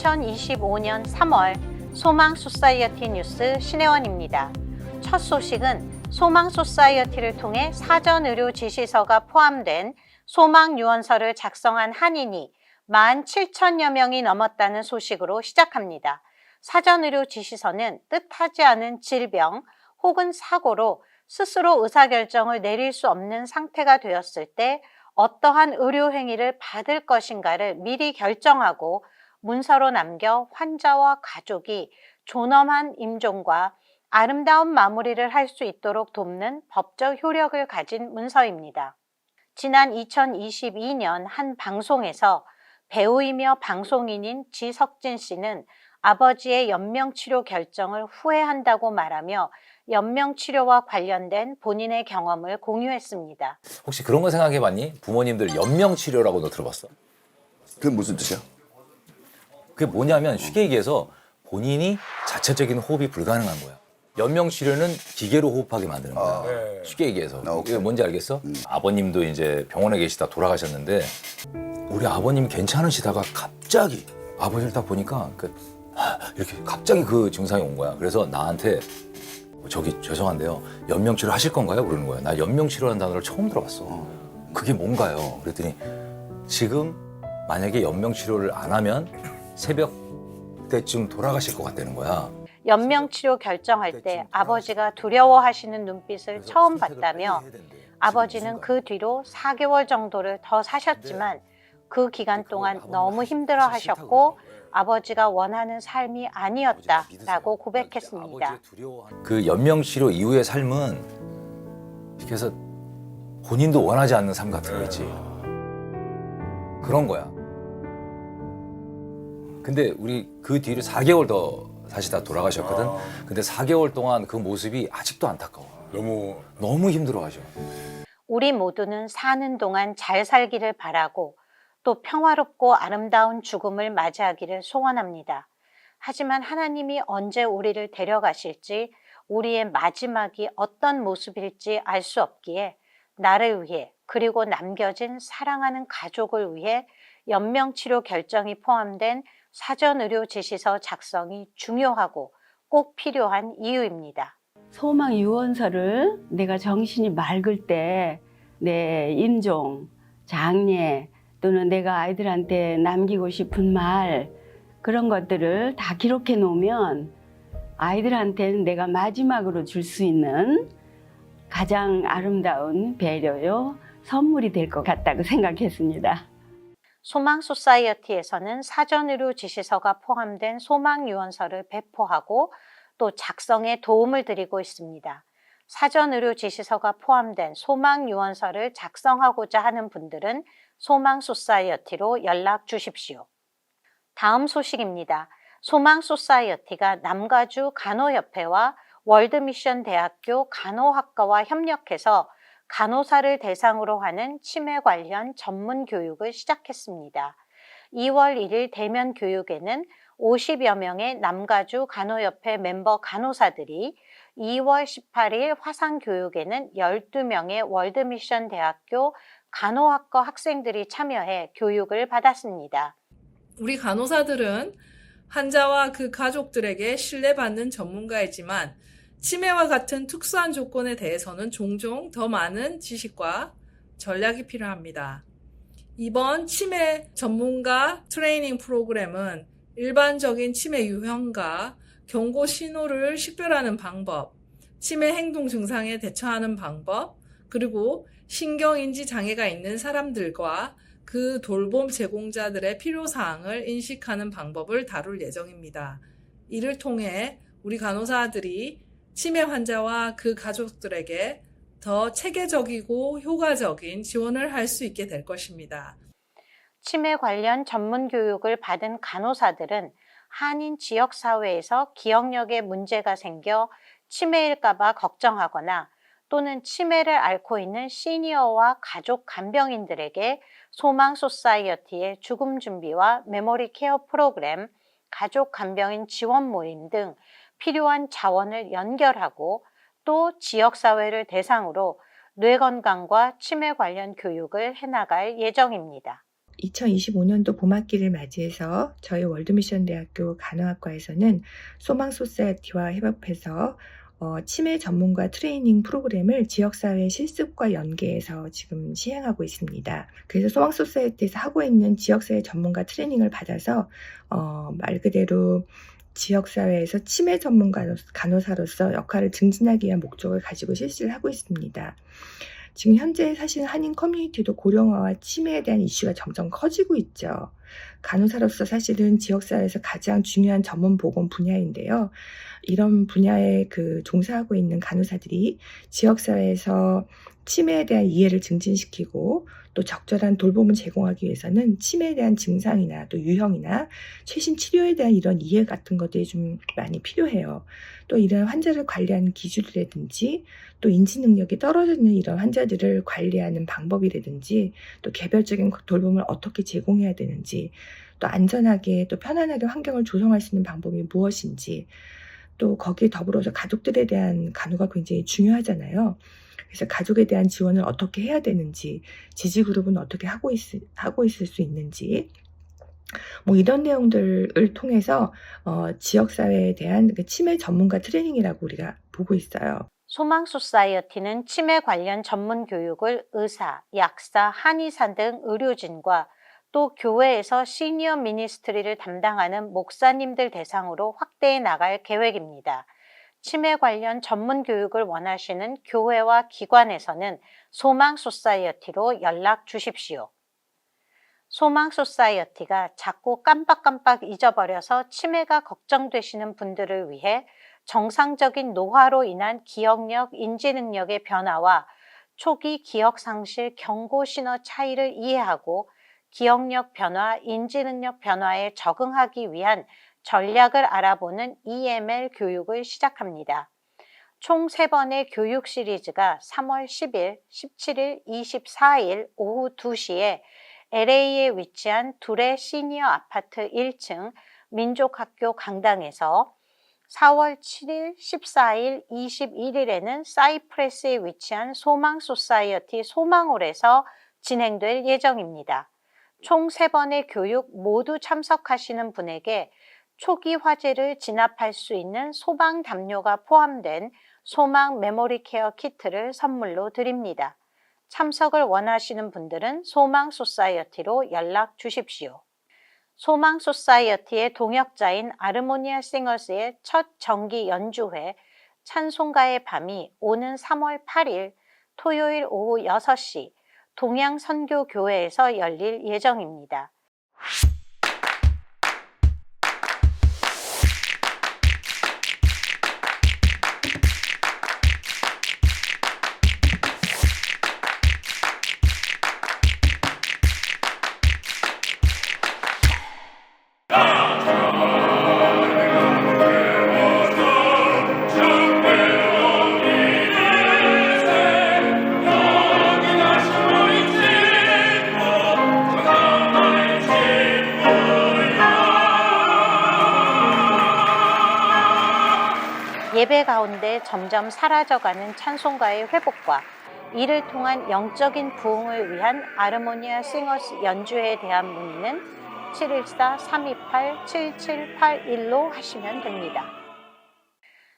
2025년 3월 소망 소사이어티 뉴스 신혜원입니다. 첫 소식은 소망 소사이어티를 통해 사전 의료 지시서가 포함된 소망 유언서를 작성한 한인이 17,000여 명이 넘었다는 소식으로 시작합니다. 사전 의료 지시서는 뜻하지 않은 질병 혹은 사고로 스스로 의사결정을 내릴 수 없는 상태가 되었을 때 어떠한 의료 행위를 받을 것인가를 미리 결정하고 문서로 남겨 환자와 가족이 존엄한 임종과 아름다운 마무리를 할 수 있도록 돕는 법적 효력을 가진 문서입니다. 지난 2022년 한 방송에서 배우이며 방송인인 지석진 씨는 아버지의 연명치료 결정을 후회한다고 말하며 연명치료와 관련된 본인의 경험을 공유했습니다. 혹시 그런 거 생각해봤니? 부모님들 연명치료라고 너 들어봤어? 그게 무슨 뜻이야? 그게 뭐냐면 쉽게 얘기해서 본인이 자체적인 호흡이 불가능한 거야. 연명치료는 기계로 호흡하게 만드는 거야. 쉽게 얘기해서. 오케이. 이게 뭔지 알겠어? 아버님도 이제 병원에 계시다 돌아가셨는데 우리 아버님이 괜찮으시다가 갑자기 아버지를 딱 보니까 이렇게 갑자기 그 증상이 온 거야. 그래서 나한테 저기 죄송한데요. 연명치료 하실 건가요? 그러는 거야. 나 연명치료라는 단어를 처음 들어봤어. 그게 뭔가요? 그랬더니 지금 만약에 연명치료를 안 하면 새벽 때쯤 돌아가실 것 같다는 거야. 연명치료 결정할 때 아버지가 두려워하시는 눈빛을 처음 봤다며 아버지는 그 뒤로 4개월 정도를 더 사셨지만 그 기간 동안 너무 힘들어 하셨고 아버지가 원하는 삶이 아니었다라고 고백했습니다. 그 연명치료 이후의 삶은 그래서 본인도 원하지 않는 삶 같은 거 있지. 그런 거야. 근데 우리 그 뒤를 4개월 더 사시다 돌아가셨거든. 근데 4개월 동안 그 모습이 아직도 안타까워. 너무 힘들어하셔. 우리 모두는 사는 동안 잘 살기를 바라고 또 평화롭고 아름다운 죽음을 맞이하기를 소원합니다. 하지만 하나님이 언제 우리를 데려가실지 우리의 마지막이 어떤 모습일지 알 수 없기에 나를 위해 그리고 남겨진 사랑하는 가족을 위해 연명치료 결정이 포함된 사전의료 지시서 작성이 중요하고 꼭 필요한 이유입니다. 소망 유언서를 내가 정신이 맑을 때 내 임종, 장례 또는 내가 아이들한테 남기고 싶은 말 그런 것들을 다 기록해 놓으면 아이들한테는 내가 마지막으로 줄 수 있는 가장 아름다운 배려요, 선물이 될 것 같다고 생각했습니다. 소망 소사이어티에서는 사전의료 지시서가 포함된 소망 유언서를 배포하고 또 작성에 도움을 드리고 있습니다. 사전의료 지시서가 포함된 소망 유언서를 작성하고자 하는 분들은 소망 소사이어티로 연락 주십시오. 다음 소식입니다. 소망 소사이어티가 남가주 간호협회와 월드미션 대학교 간호학과와 협력해서 간호사를 대상으로 하는 치매 관련 전문 교육을 시작했습니다. 2월 1일 대면 교육에는 50여 명의 남가주 간호협회 멤버 간호사들이 2월 18일 화상 교육에는 12명의 월드미션 대학교 간호학과 학생들이 참여해 교육을 받았습니다. 우리 간호사들은 환자와 그 가족들에게 신뢰받는 전문가이지만 치매와 같은 특수한 조건에 대해서는 종종 더 많은 지식과 전략이 필요합니다. 이번 치매 전문가 트레이닝 프로그램은 일반적인 치매 유형과 경고 신호를 식별하는 방법, 치매 행동 증상에 대처하는 방법, 그리고 신경인지 장애가 있는 사람들과 그 돌봄 제공자들의 필요사항을 인식하는 방법을 다룰 예정입니다. 이를 통해 우리 간호사들이 치매 환자와 그 가족들에게 더 체계적이고 효과적인 지원을 할 수 있게 될 것입니다. 치매 관련 전문 교육을 받은 간호사들은 한인 지역사회에서 기억력에 문제가 생겨 치매일까봐 걱정하거나 또는 치매를 앓고 있는 시니어와 가족 간병인들에게 소망 소사이어티의 죽음 준비와 메모리 케어 프로그램, 가족 간병인 지원 모임 등 필요한 자원을 연결하고 또 지역사회를 대상으로 뇌 건강과 치매 관련 교육을 해나갈 예정입니다. 2025년도 봄학기를 맞이해서 저희 월드미션대학교 간호학과에서는 소망 소사이어티와 협업해서 치매 전문가 트레이닝 프로그램을 지역사회 실습과 연계해서 지금 시행하고 있습니다. 그래서 소망 소사이어티에서 하고 있는 지역사회 전문가 트레이닝을 받아서 말 그대로 지역사회에서 치매 전문 간호사로서 역할을 증진하기 위한 목적을 가지고 실시를 하고 있습니다. 지금 현재 사실 한인 커뮤니티도 고령화와 치매에 대한 이슈가 점점 커지고 있죠. 간호사로서 사실은 지역사회에서 가장 중요한 전문 보건 분야인데요. 이런 분야에 종사하고 있는 간호사들이 지역사회에서 치매에 대한 이해를 증진시키고 또 적절한 돌봄을 제공하기 위해서는 치매에 대한 증상이나 또 유형이나 최신 치료에 대한 이런 이해 같은 것들이 좀 많이 필요해요. 또 이런 환자를 관리하는 기술이라든지 또 인지 능력이 떨어지는 이런 환자들을 관리하는 방법이라든지 또 개별적인 돌봄을 어떻게 제공해야 되는지 또 안전하게 또 편안하게 환경을 조성할 수 있는 방법이 무엇인지 또 거기에 더불어서 가족들에 대한 간호가 굉장히 중요하잖아요. 그래서 가족에 대한 지원을 어떻게 해야 되는지, 지지그룹은 어떻게 하고 있을 수 있는지, 이런 내용들을 통해서 지역사회에 대한 치매 전문가 트레이닝이라고 우리가 보고 있어요. 소망 소사이어티는 치매 관련 전문 교육을 의사, 약사, 한의사 등 의료진과 또 교회에서 시니어 미니스트리를 담당하는 목사님들 대상으로 확대해 나갈 계획입니다. 치매 관련 전문 교육을 원하시는 교회와 기관에서는 소망 소사이어티로 연락 주십시오. 소망 소사이어티가 자꾸 깜빡깜빡 잊어버려서 치매가 걱정되시는 분들을 위해 정상적인 노화로 인한 기억력, 인지 능력의 변화와 초기 기억 상실 경고 신호 차이를 이해하고 기억력 변화, 인지 능력 변화에 적응하기 위한 전략을 알아보는 EML 교육을 시작합니다. 총 3번의 교육 시리즈가 3월 10일, 17일, 24일 오후 2시에 LA에 위치한 둘의 시니어 아파트 1층 민족학교 강당에서 4월 7일, 14일, 21일에는 사이프레스에 위치한 소망 소사이어티 소망홀에서 진행될 예정입니다. 총 3번의 교육 모두 참석하시는 분에게 초기 화재를 진압할 수 있는 소방 담요가 포함된 소망 메모리 케어 키트를 선물로 드립니다. 참석을 원하시는 분들은 소망 소사이어티로 연락 주십시오. 소망 소사이어티의 동역자인 아르모니아 싱어스의 첫 정기 연주회 찬송가의 밤이 오는 3월 8일 토요일 오후 6시 동양선교교회에서 열릴 예정입니다. 예배 가운데 점점 사라져가는 찬송가의 회복과 이를 통한 영적인 부흥을 위한 아르모니아 싱어스 연주회에 대한 문의는 714-328-7781로 하시면 됩니다.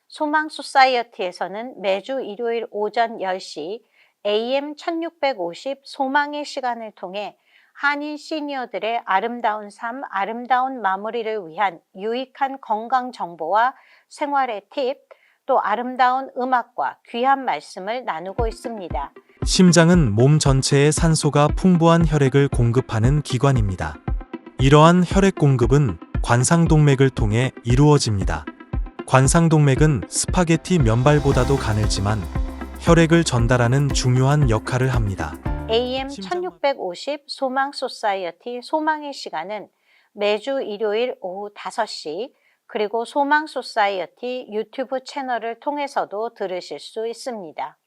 소망 소사이어티에서는 매주 일요일 오전 10시 AM 1650 소망의 시간을 통해 한인 시니어들의 아름다운 삶, 아름다운 마무리를 위한 유익한 건강 정보와 생활의 팁, 또 아름다운 음악과 귀한 말씀을 나누고 있습니다. 심장은 몸 전체에 산소가 풍부한 혈액을 공급하는 기관입니다. 이러한 혈액 공급은 관상동맥을 통해 이루어집니다. 관상동맥은 스파게티 면발보다도 가늘지만 혈액을 전달하는 중요한 역할을 합니다. AM 1650 소망 소사이어티 소망의 시간은 매주 일요일 오후 5시 그리고 소망 소사이어티 유튜브 채널을 통해서도 들으실 수 있습니다.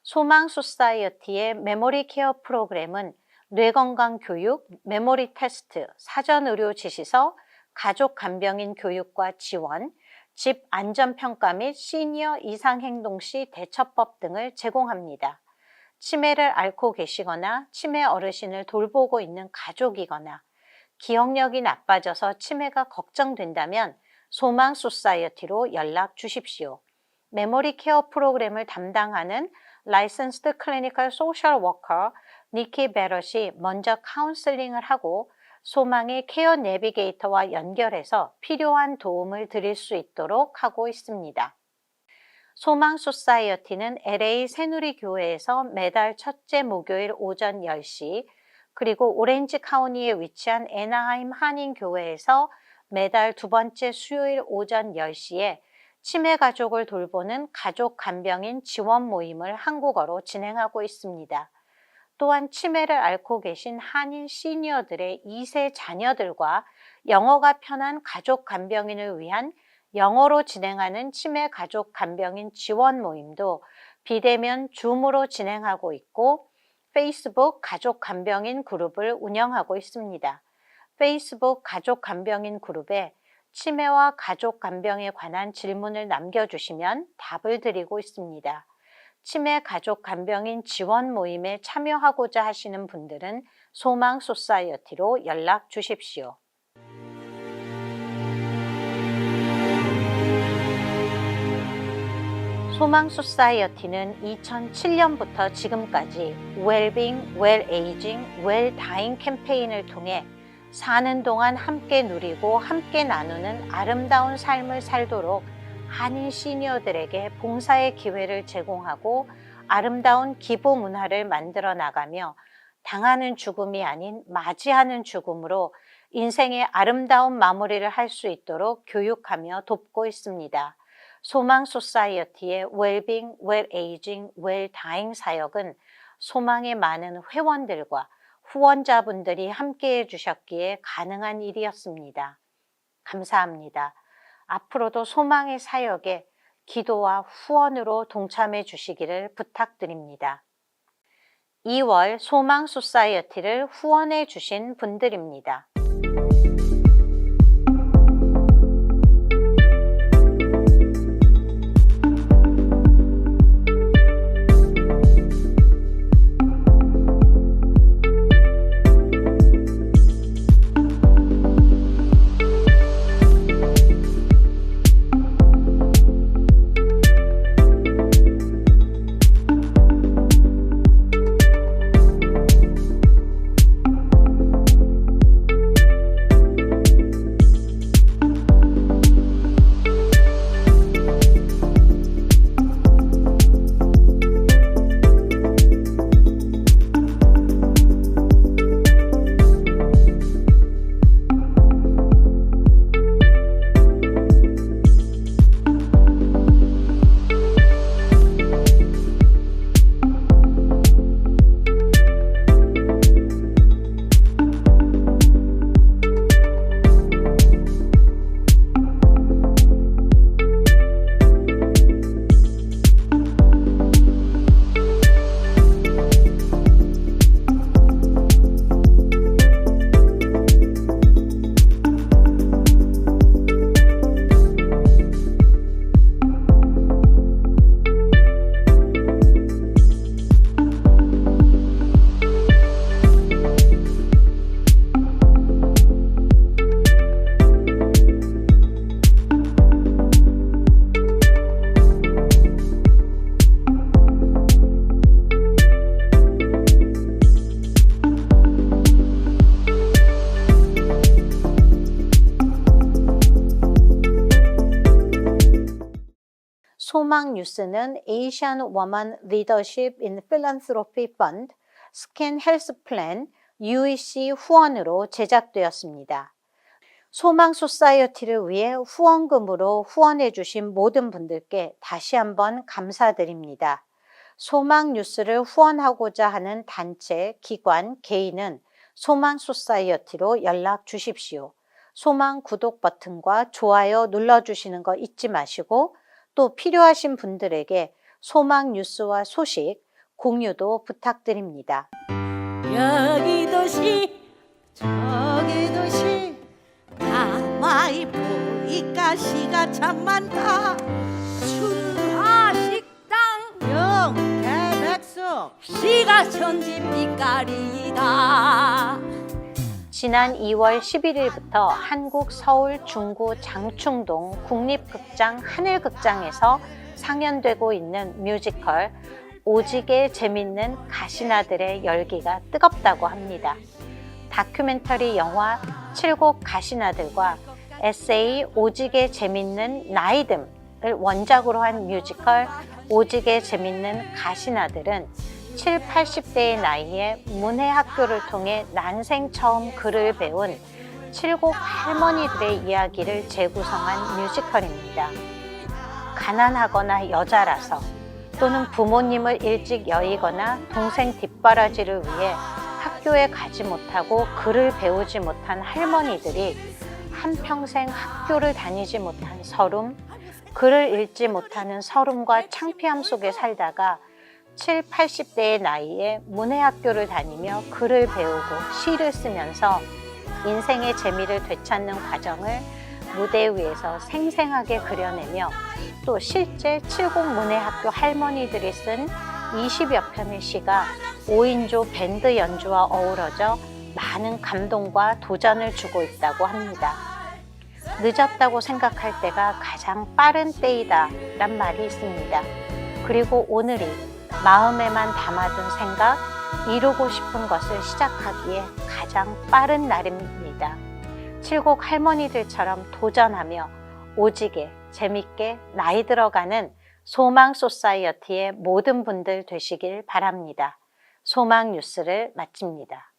소망 소사이어티의 메모리 케어 프로그램은 뇌건강 교육, 메모리 테스트, 사전 의료 지시서, 가족 간병인 교육과 지원, 집 안전평가 및 시니어 이상행동 시 대처법 등을 제공합니다. 치매를 앓고 계시거나 치매 어르신을 돌보고 있는 가족이거나 기억력이 나빠져서 치매가 걱정된다면 소망 소사이어티로 연락 주십시오. 메모리 케어 프로그램을 담당하는 Licensed Clinical Social Worker 니키 베럿이 먼저 카운슬링을 하고 소망의 케어 내비게이터와 연결해서 필요한 도움을 드릴 수 있도록 하고 있습니다. 소망 소사이어티는 LA 새누리교회에서 매달 첫째 목요일 오전 10시, 그리고 오렌지 카운티에 위치한 애나하임 한인교회에서 매달 두 번째 수요일 오전 10시에 치매 가족을 돌보는 가족 간병인 지원 모임을 한국어로 진행하고 있습니다. 또한 치매를 앓고 계신 한인 시니어들의 2세 자녀들과 영어가 편한 가족 간병인을 위한 영어로 진행하는 치매 가족 간병인 지원 모임도 비대면 줌으로 진행하고 있고 페이스북 가족 간병인 그룹을 운영하고 있습니다. 페이스북 가족 간병인 그룹에 치매와 가족 간병에 관한 질문을 남겨주시면 답을 드리고 있습니다. 치매 가족 간병인 지원 모임에 참여하고자 하시는 분들은 소망 소사이어티로 연락 주십시오. 소망 소사이어티는 2007년부터 지금까지 웰빙, 웰에이징, 웰다잉 캠페인을 통해 사는 동안 함께 누리고 함께 나누는 아름다운 삶을 살도록 한인 시니어들에게 봉사의 기회를 제공하고 아름다운 기부 문화를 만들어 나가며 당하는 죽음이 아닌 맞이하는 죽음으로 인생의 아름다운 마무리를 할 수 있도록 교육하며 돕고 있습니다. 소망 소사이어티의 웰빙, 웰에이징, 웰다잉 사역은 소망의 많은 회원들과 후원자분들이 함께해 주셨기에 가능한 일이었습니다. 감사합니다. 앞으로도 소망의 사역에 기도와 후원으로 동참해 주시기를 부탁드립니다. 2월 소망 소사이어티를 후원해 주신 분들입니다. 소망 뉴스는 Asian Woman Leadership in Philanthropy Fund, 스킨 헬스 플랜, UEC 후원으로 제작되었습니다. 소망 소사이어티를 위해 후원금으로 후원해 주신 모든 분들께 다시 한번 감사드립니다. 소망 뉴스를 후원하고자 하는 단체, 기관, 개인은 소망 소사이어티로 연락 주십시오. 소망 구독 버튼과 좋아요 눌러주시는 거 잊지 마시고 또 필요하신 분들에게 소망 뉴스와 소식, 공유도 부탁드립니다. 여기도 시 저기도 시 가만히 보니까 시가 참 많다. 순화식당 영개백수 시가 천지 빛깔이다. 지난 2월 11일부터 한국 서울 중구 장충동 국립극장 하늘극장에서 상연되고 있는 뮤지컬 오지게 재밌는 가시나들의 열기가 뜨겁다고 합니다. 다큐멘터리 영화 칠곡 가시나들과 에세이 오지게 재밌는 나이듦을 원작으로 한 뮤지컬 오지게 재밌는 가시나들은 7, 80대의 나이에 문해학교를 통해 난생 처음 글을 배운 칠곡 할머니들의 이야기를 재구성한 뮤지컬입니다. 가난하거나 여자라서 또는 부모님을 일찍 여의거나 동생 뒷바라지를 위해 학교에 가지 못하고 글을 배우지 못한 할머니들이 한평생 학교를 다니지 못한 서름, 글을 읽지 못하는 서름과 창피함 속에 살다가 7, 80대의 나이에 문해학교를 다니며 글을 배우고 시를 쓰면서 인생의 재미를 되찾는 과정을 무대 위에서 생생하게 그려내며 또 실제 칠곡 문해학교 할머니들이 쓴 20여 편의 시가 5인조 밴드 연주와 어우러져 많은 감동과 도전을 주고 있다고 합니다. 늦었다고 생각할 때가 가장 빠른 때이다 란 말이 있습니다. 그리고 오늘이 마음에만 담아둔 생각, 이루고 싶은 것을 시작하기에 가장 빠른 날입니다. 칠곡 할머니들처럼 도전하며 오지게 재밌게 나이 들어가는 소망 소사이어티의 모든 분들 되시길 바랍니다. 소망 뉴스를 마칩니다.